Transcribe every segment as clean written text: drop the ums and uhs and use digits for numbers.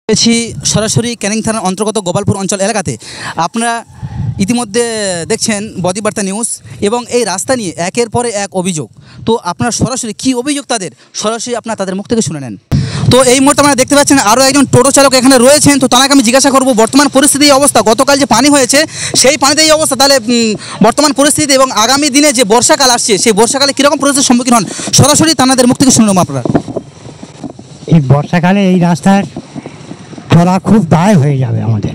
পেয়েছি সরাসরি ক্যানিং থানার অন্তর্গত গোপালপুর অঞ্চল এলাকাতে। আপনারা ইতিমধ্যে দেখছেন বদিবার্তা নিউজ এবং এই রাস্তা নিয়ে একের পরে এক অভিযোগ। তো আপনারা সরাসরি কী অভিযোগ তাদের সরাসরি আপনারা তাদের মুখ থেকে শুনে নেন। তো এই মুহূর্তে আপনারা দেখতে পাচ্ছেন আরও একজন টোটো চালক এখানে রয়েছেন। তো তাকে আমি জিজ্ঞাসা করব বর্তমান পরিস্থিতি এই অবস্থা, গতকাল যে পানি হয়েছে সেই পানিতে এই অবস্থা, তাহলে বর্তমান পরিস্থিতি এবং আগামী দিনে যে বর্ষাকাল আসছে সেই বর্ষাকালে কীরকম পরিস্থিতির সম্মুখীন হন সরাসরি তাদের মুখ থেকে শুনে নেব। আপনারা এই বর্ষাকালে এই রাস্তার চলা খুব দায় হয়ে যাবে আমাদের।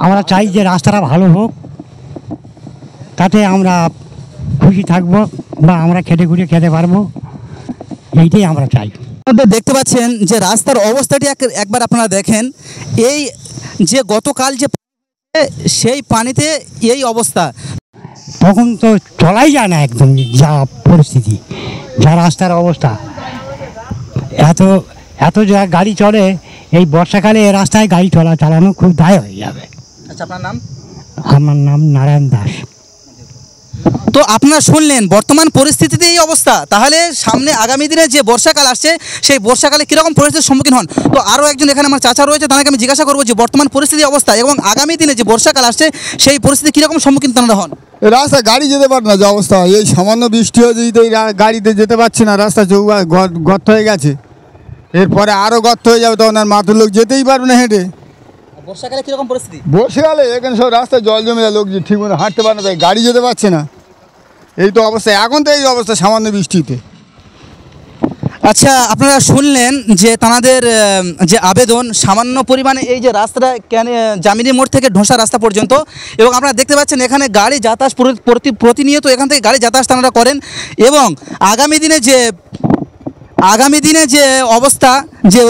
আমরা চাই যে রাস্তাটা ভালো হোক, তাতে আমরা খুশি থাকবো বা আমরা খেটে খুঁটে খেতে পারবো, এইটাই আমরা চাই। দেখতে পাচ্ছেন যে রাস্তার অবস্থাটি একবার আপনারা দেখেন। এই যে গতকাল যে সেই পানিতে এই অবস্থা, তখন তো চলাই যায় না, একদম যা পরিস্থিতি, যা রাস্তার অবস্থা, এত যা গাড়ি চলে এই বর্ষাকালে এই রাস্তায় গাড়ি চালানো খুব দায় হয়ে যাবে। আচ্ছা, আপনার নাম? আমার নাম নারায়ণ দাস। তো আপনারা শুনলেন বর্তমান পরিস্থিতিতে এই অবস্থা, তাহলে সামনে আগামী দিনে যে বর্ষাকাল আসছে সেই বর্ষাকালে কীরকম পরিস্থিতির সম্মুখীন হন। তো আরও একজন এখানে আমার চাচা রয়েছে, তাদেরকে আমি জিজ্ঞাসা করবো যে বর্তমান পরিস্থিতি অবস্থা এবং আগামী দিনে যে বর্ষাকাল আসছে সেই পরিস্থিতি কীরকম সম্মুখীন তারা হন। রাস্তায় গাড়ি যেতে পারে না যে অবস্থা, এই সামান্য বৃষ্টি হয়েছে এই গাড়িতে যেতে পারছে না, রাস্তা চৌবা গর্ত হয়ে গেছে, এরপরে আরও গর্ত হয়ে যাবে, তখন আর মাথার লোক যেতেই পারবে না হেঁটে। বর্ষাকালে কীরকম পরিস্থিতি? বর্ষাকালে এখানে সব রাস্তায় জল জমে যায়, লোক ঠিক মতো হাঁটতে পারে না, তাই গাড়ি যেতে পারছে না, এই তো অবস্থা এখন। তো এই অবস্থা সামান্য বৃষ্টিতে। আচ্ছা, আপনারা শুনলেন যে তাদের যে আবেদন, সামান্য পরিমাণে এই যে রাস্তাটা জামিনী মোড় থেকে ঢোসা রাস্তা পর্যন্ত, এবং আপনারা দেখতে পাচ্ছেন এখানে গাড়ি যাতায়াত প্রতিনিয়ত এখান থেকে গাড়ি যাতায়াত তারা করেন। এবং আগামী দিনে যে অবস্থা, যে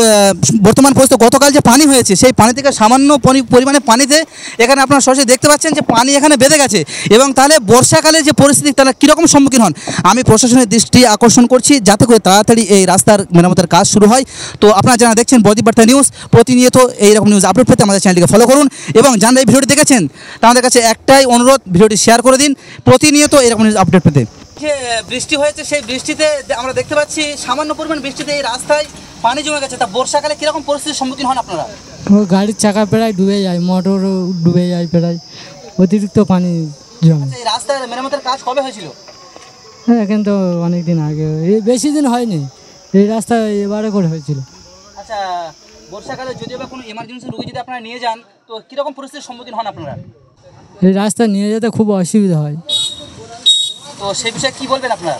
বর্তমান পরিস্থিতি, গতকাল যে পানি হয়েছে সেই পানি থেকে সামান্য পরিমাণে পানিতে এখানে আপনারা সরাসরি দেখতে পাচ্ছেন যে পানি এখানে বেঁধে গেছে। এবং তাহলে বর্ষাকালে যে পরিস্থিতি তারা কীরকম সম্মুখীন হন, আমি প্রশাসনের দৃষ্টি আকর্ষণ করছি যাতে করে তাড়াতাড়ি এই রাস্তার মেরামতের কাজ শুরু হয়। তো আপনারা যারা দেখছেন বদিবার্তা নিউজ, প্রতিনিয়ত এইরকম নিউজ আপলোড পেতে আমাদের চ্যানেলটিকে ফলো করুন এবং যারা এই ভিডিওটি দেখেছেন তাদের কাছে একটাই অনুরোধ, ভিডিওটি শেয়ার করে দিন প্রতিনিয়ত এইরকম নিউজ আপডেট পেতে। যে বৃষ্টি হয়েছে সেই বৃষ্টিতে আমরা দেখতে পাচ্ছি সামান্য পরিমাণ বৃষ্টিতে এই রাস্তায় পানি জমে গেছে। তা বর্ষাকালে কীরকম পরিস্থিতির সম্মুখীন হন আপনারা? গাড়ির চাকা প্রায় ডুবে যায়, মোটরও ডুবে যায়, প্রায় অতিরিক্ত পানি জমে। এই রাস্তার মেরামতের কাজ কবে হয়েছিল? হ্যাঁ, কিন্তু অনেক দিন আগে, এই বেশি দিন হয়নি, এই রাস্তা এবারে করে হয়েছিল। আচ্ছা, বর্ষাকালে যদিও বা কোনো এমার্জেন্সি রোগী যদি আপনারা নিয়ে যান তো কীরকম পরিস্থিতির সম্মুখীন হন আপনারা? এই রাস্তা নিয়ে যেতে খুব অসুবিধা হয়। তো সেই বিষয়ে কী বলবেন আপনারা?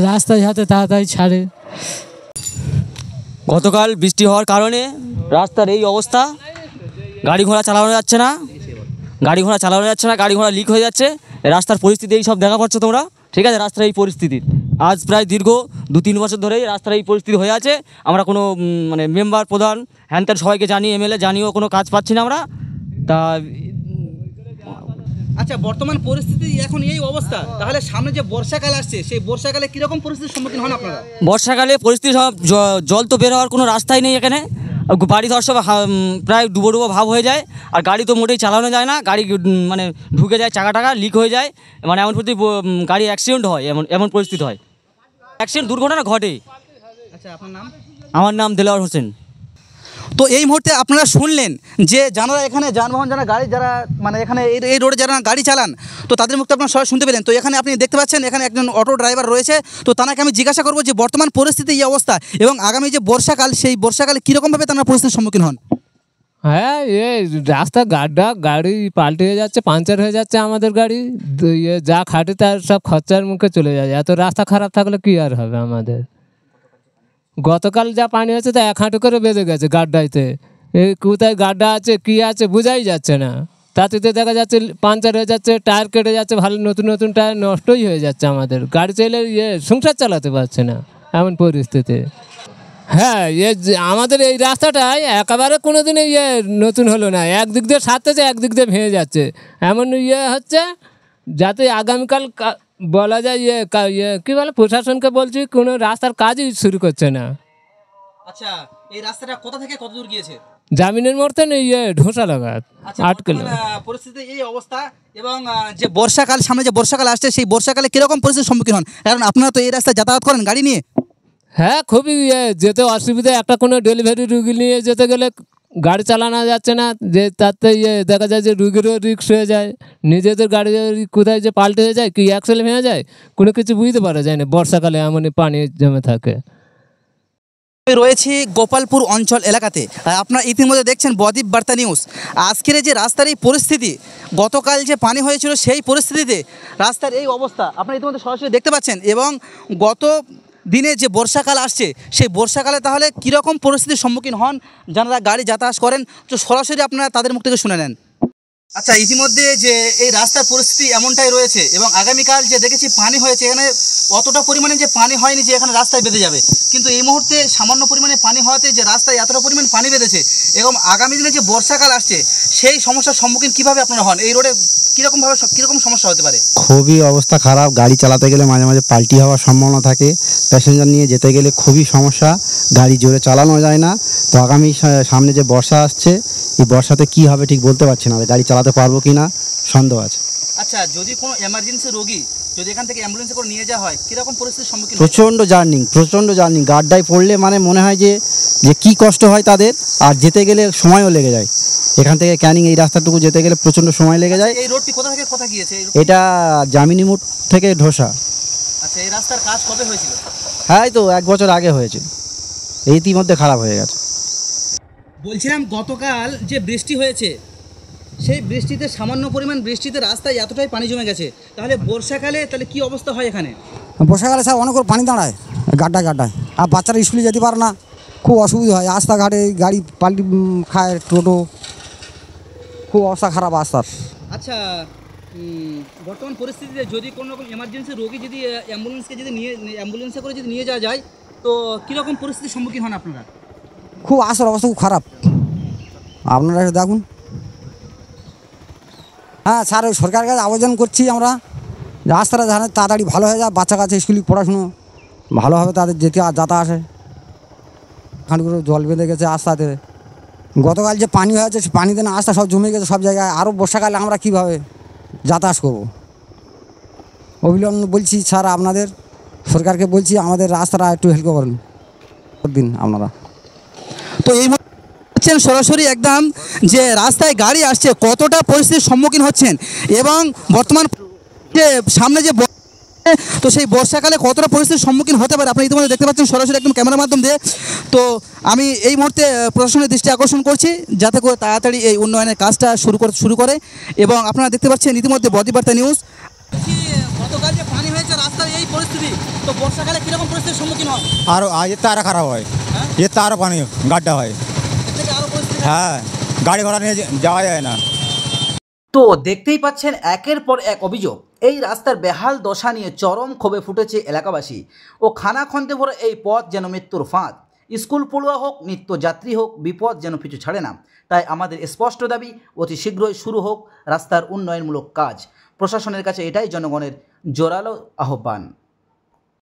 রাস্তা যাতে তাড়াতাড়ি ছাড়ে। গতকাল বৃষ্টি হওয়ার কারণে রাস্তার এই অবস্থা, গাড়ি ঘোড়া চালানো যাচ্ছে না, গাড়ি ঘোড়া লিক হয়ে যাচ্ছে। রাস্তার পরিস্থিতি এই সব দেখা পাচ্ছ তোমরা, ঠিক আছে? রাস্তার এই পরিস্থিতি আজ প্রায় দীর্ঘ 2-3 বছর ধরেই রাস্তার এই পরিস্থিতি হয়ে আছে। আমরা কোনো মেম্বার প্রধান হ্যান ত্যান সবাইকে জানিয়ে, এমএলএ জানিয়েও কোনো কাজ পাচ্ছি না আমরা। তা আচ্ছা, বর্তমান পরিস্থিতি এখন এই অবস্থা, তাহলে সামনে যে বর্ষাকাল আসছে সেই বর্ষাকালে কীরকম পরিস্থিতির সম্মুখীন হন আপনারা? বর্ষাকালে পরিস্থিতি সব জল তো বের হওয়ার কোনো রাস্তাই নেই এখানে, বাড়ি ধর সব প্রায় ডুবো ভাব হয়ে যায়, আর গাড়ি তো মোটেই চালানো যায় না, গাড়ি ঢুকে যায়, চাকা লিক হয়ে যায়, এমন গাড়ি অ্যাক্সিডেন্ট হয়, এমন পরিস্থিতি হয়, দুর্ঘটনা ঘটে। আচ্ছা, আপনার নাম? আমার নাম দেলোয়ার হোসেন। তো এই মুহূর্তে আপনারা শুনলেন যে যারা এখানে যানবাহন গাড়ি এখানে এই রোডে যারা গাড়ি চালান, তো তাদের মুখে আপনারা সবাই শুনতে পেলেন। তো এখানে আপনি দেখতে পাচ্ছেন এখানে একজন অটো ড্রাইভার রয়েছে। তো তাকে আমি জিজ্ঞাসা করবো যে বর্তমান পরিস্থিতি এই অবস্থা এবং আগামী যে বর্ষাকাল সেই বর্ষাকালে কীরকমভাবে তারা পরিস্থিতির সম্মুখীন হন। হ্যাঁ, রাস্তা গাড়ি পাল্টে হয়ে যাচ্ছে, পাঞ্চার হয়ে যাচ্ছে, আমাদের গাড়ি যা খাটে তার সব খরচার মুখে চলে যায়। এত রাস্তা খারাপ থাকলে কি আর হবে আমাদের? গতকাল যা পানি হয়েছে তা 1 হাঁটু করে বেঁধে গেছে গাড্ডাইতে, এই কোথায় গাড্ডা আছে কি আছে বোঝাই যাচ্ছে না। তাতে দেখা যাচ্ছে পাঞ্চার হয়ে যাচ্ছে, টায়ার কেটে যাচ্ছে, ভালো নতুন টায়ার নষ্টই হয়ে যাচ্ছে। আমাদের গাড়ি চাইলে সংসার চালাতে পারছে না এমন পরিস্থিতি। হ্যাঁ, আমাদের এই রাস্তাটায় একেবারে কোনো দিনে নতুন হলো না, একদিক দিয়ে সারতেছে, একদিক দিয়ে ভেঙে যাচ্ছে, এমন হচ্ছে যাতে আগামীকাল বলা যায় কী বলে, প্রশাসনকে বলছি কোনো রাস্তার কাজই শুরু করছে না। আচ্ছা, এই রাস্তাটা কোথা থেকে কত দূর গিয়েছে? জামিনের মোড়তে ঢোসা লাগাত 8 কিলো। পরিস্থিতি এই অবস্থা এবং যে বর্ষাকাল, সামনে যে বর্ষাকাল আসছে সেই বর্ষাকালে কীরকম পরিস্থিতির সম্মুখীন হন? কারণ আপনারা তো এই রাস্তায় যাতায়াত করেন গাড়ি নিয়ে। হ্যাঁ খুবই যেতে অসুবিধা, একটা কোনো ডেলিভারি রুগী নিয়ে যেতে গেলে গাড়ি চালানো যাচ্ছে না, যে তাতে দেখা যায় যে রুগীরও রিস্ক হয়ে যায়, নিজেদের গাড়ি কোথায় যে পাল্টে হয়ে যায়, কি অ্যাক্সিডেন্ট হয়ে যায়, কোনো কিছু বুঝতে পারা যায় না বর্ষাকালে এমনই পানি জমে থাকে। আমি রয়েছি গোপালপুর অঞ্চল এলাকাতে, আর আপনারা ইতিমধ্যে দেখছেন বদ্বীপ বার্তা নিউজ। আজকের যে রাস্তার এই পরিস্থিতি, গতকাল যে পানি হয়েছিল সেই পরিস্থিতিতে রাস্তার এই অবস্থা আপনারা ইতিমধ্যে সরাসরি দেখতে পাচ্ছেন। এবং গত দিনে যে বর্ষাকাল আসছে সেই বর্ষাকালে তাহলে কীরকম পরিস্থিতির সম্মুখীন হন যারা গাড়ি যাতায়াত করেন, তো সরাসরি আপনারা তাদের মুখ থেকে শুনে নেন। আচ্ছা, ইতিমধ্যে যে এই রাস্তার পরিস্থিতি এমনটাই রয়েছে এবং আগামীকাল যে দেখেছি পানি হয়েছে, এখানে অতটা পরিমাণে যে পানি হয়নি যে এখানে রাস্তায় বেঁধে যাবে, কিন্তু এই মুহূর্তে সামান্য পরিমাণে পানি হওয়াতে যে রাস্তায় এতটা পরিমাণ পানি বেঁধেছে এবং আগামী দিনে যে বর্ষাকাল আসছে সেই সমস্যার সম্মুখীন কীভাবে আপনারা হন, এই রোডে কীরকম সমস্যা হতে পারে? খুবই অবস্থা খারাপ, গাড়ি চালাতে গেলে মাঝে মাঝে পাল্টি হওয়ার সম্ভাবনা থাকে, প্যাসেঞ্জার নিয়ে যেতে গেলে খুবই সমস্যা, গাড়ি জোরে চালানো যায় না। তো আগামী সামনে যে বর্ষা আসছে, এই বর্ষাতে কি হবে ঠিক বলতে পারছি না, গাড়ি চালাতে পারবো কি না সন্দেহ আছে। আচ্ছা, যদি কোনো এমার্জেন্সি রোগী যদি এখান থেকে অ্যাম্বুলেন্সে করে নিয়ে যাওয়া হয়, কীরকম পরিস্থিতির সম্মুখীন? প্রচণ্ড জার্নি, গাড্ডায় পড়লে মানে মনে হয় যে কি কষ্ট হয় তাদের, আর যেতে গেলে সময়ও লেগে যায়। এখান থেকে ক্যানিং এই রাস্তাটুকু যেতে গেলে প্রচণ্ড সময় লেগে যায়। এই রোডটি কোথা থেকে কোথা গিয়েছে? এটা জামিনী মোড় থেকে ঢোসা। আচ্ছা, এই রাস্তার কাজ কবে হয়েছিল? হ্যাঁ, এই তো 1 বছর আগে হয়েছে, ইতিমধ্যে খারাপ হয়ে গেছে। বলছিলাম গতকাল যে বৃষ্টি হয়েছে সেই বৃষ্টিতে সামান্য পরিমাণ বৃষ্টিতে রাস্তায় এতটাই পানি জমে গেছে, তাহলে বর্ষাকালে তাহলে কি অবস্থা হয় এখানে? বর্ষাকালে স্যার অনেক পানি দাঁড়ায় গাড্ডায়, আর বাচ্চারা স্কুলে যেতে পারে না, খুব অসুবিধা হয়। রাস্তাঘাটে গাড়ি পাল্টি খায়, টোটো, খুব অবস্থা খারাপ রাস্তার। আচ্ছা, বর্তমান পরিস্থিতিতে যদি কোনো রকম এমার্জেন্সি রোগী যদি অ্যাম্বুলেন্সে করে যদি নিয়ে যাওয়া যায়, তো কীরকম পরিস্থিতির সম্মুখীন হন আপনারা? খুব রাস্তার অবস্থা খুব খারাপ, আপনারা দেখুন। হ্যাঁ স্যার, ওই সরকারের কাছে আবেদন করছি আমরা, রাস্তাটা যেন তাড়াতাড়ি ভালো হয়ে যায়, বাচ্চা কাছে স্কুলে পড়াশুনো ভালোভাবে তাদের যেতে যাতা আসে। খানগুলো জল বেঁধে গেছে রাস্তাতে, গতকাল যে পানি হয়েছে সে পানিতে না রাস্তা সব জমে গেছে সব জায়গায়, আরও বর্ষাকালে আমরা কীভাবে যাতায়াত করবো? অবিলম্বে বলছি স্যার, আপনাদের সরকারকে বলছি আমাদের রাস্তাটা একটু হেল্প করেন দিন আপনারা। তো এই হচ্ছেন সরাসরি একদম যে রাস্তায় গাড়ি আসছে কতটা পরিস্থিতির সম্মুখীন হচ্ছেন এবং বর্তমান যে সামনে যে তো সেই বর্ষাকালে কতটা পরিস্থিতির সম্মুখীন হতে পারে আপনি ইতিমধ্যে দেখতে পাচ্ছেন সরাসরি একদম ক্যামেরার মাধ্যম দিয়ে। তো আমি এই মুহূর্তে প্রশাসনের দৃষ্টি আকর্ষণ করছি যাতে করে তাড়াতাড়ি এই উন্নয়নের কাজটা শুরু করে এবং আপনারা দেখতে পাচ্ছেন ইতিমধ্যে বদ্বীপ বার্তা নিউজ। গতকাল যে পানি হয়েছে রাস্তার এই পরিস্থিতি, তো বর্ষাকালে কীরকম পরিস্থিতির সম্মুখীন হয়? আরও এর তো আরও খারাপ হয়, এর তো আরও পানি গাড্ডা হয়। হ্যাঁ, গাড়ি ঘোড়া নিয়ে যাওয়া যায় না। তো দেখতেই পাচ্ছেন একের পর এক অভিযোগ, এই রাস্তার বেহাল দশা নিয়ে চরম ক্ষোভে ফুটেছে এলাকাবাসী ও খানাখন্দে ভরে এই পথ যেন মৃত্যুর ফাঁদ। স্কুল পড়ুয়া হোক, নিত্যযাত্রী হোক, বিপদ যেন পিছু ছাড়ে না। তাই আমাদের স্পষ্ট দাবি, অতি শীঘ্রই শুরু হোক রাস্তার উন্নয়নমূলক কাজ। প্রশাসনের কাছে এটাই জনগণের জোরালো আহ্বান।